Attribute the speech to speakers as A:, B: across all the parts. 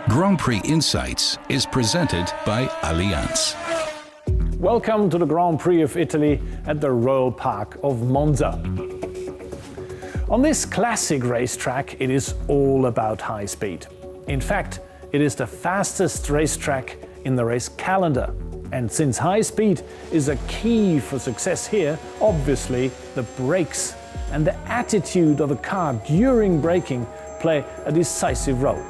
A: Grand Prix Insights is presented by Allianz.
B: Welcome to the Grand Prix of Italy at the Royal Park of Monza. On this classic racetrack, it is all about high speed. In fact, it is the fastest racetrack in the race calendar. And since high speed is a key for success here, obviously the brakes and the attitude of the car during braking play a decisive role.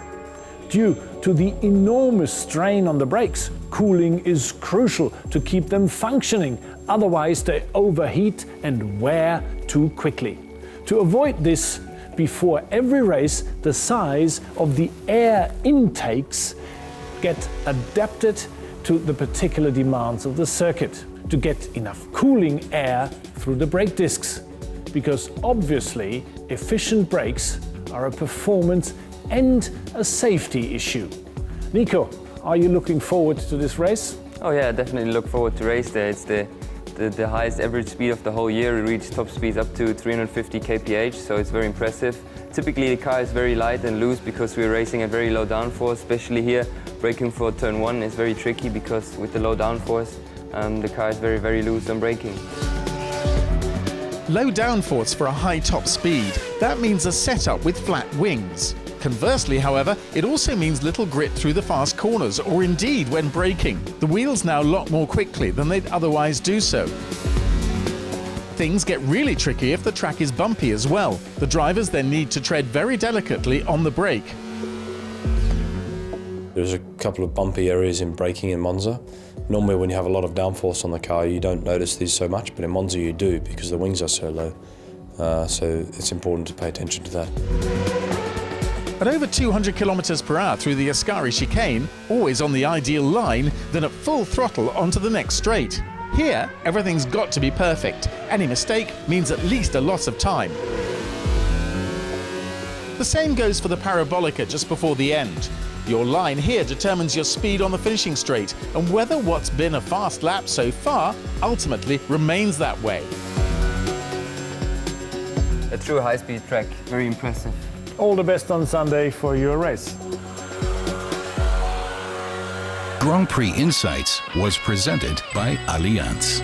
B: Due to the enormous strain on the brakes, cooling is crucial to keep them functioning, otherwise they overheat and wear too quickly. To avoid this, before every race, the size of the air intakes get adapted to the particular demands of the circuit, to get enough cooling air through the brake discs. Because obviously, efficient brakes are a performance and a safety issue. Nico, are you looking forward to this race?
C: Oh yeah, definitely look forward to race day. It's the highest average speed of the whole year. We reach top speeds up to 350 kph, so it's very impressive. Typically the car is very light and loose because we're racing at very low downforce, especially here. Braking for turn 1 is very tricky because with the low downforce, the car is very, very loose on braking.
D: Low downforce for a high top speed. That means a setup with flat wings. Conversely, however, it also means little grit through the fast corners, or indeed when braking. The wheels now lock more quickly than they'd otherwise do so. Things get really tricky if the track is bumpy as well. The drivers then need to tread very delicately on the brake.
E: There's a couple of bumpy areas in braking in Monza. Normally when you have a lot of downforce on the car, you don't notice these so much, but in Monza you do because the wings are so low. So it's important to pay attention to that.
D: At over 200 kilometers per hour through the Ascari chicane, always on the ideal line, then at full throttle onto the next straight. Here, everything's got to be perfect. Any mistake means at least a loss of time. The same goes for the Parabolica just before the end. Your line here determines your speed on the finishing straight and whether what's been a fast lap so far ultimately remains that way.
C: A true high-speed track, very impressive.
B: All the best on Sunday for your race.
A: Grand Prix Insights was presented by Allianz.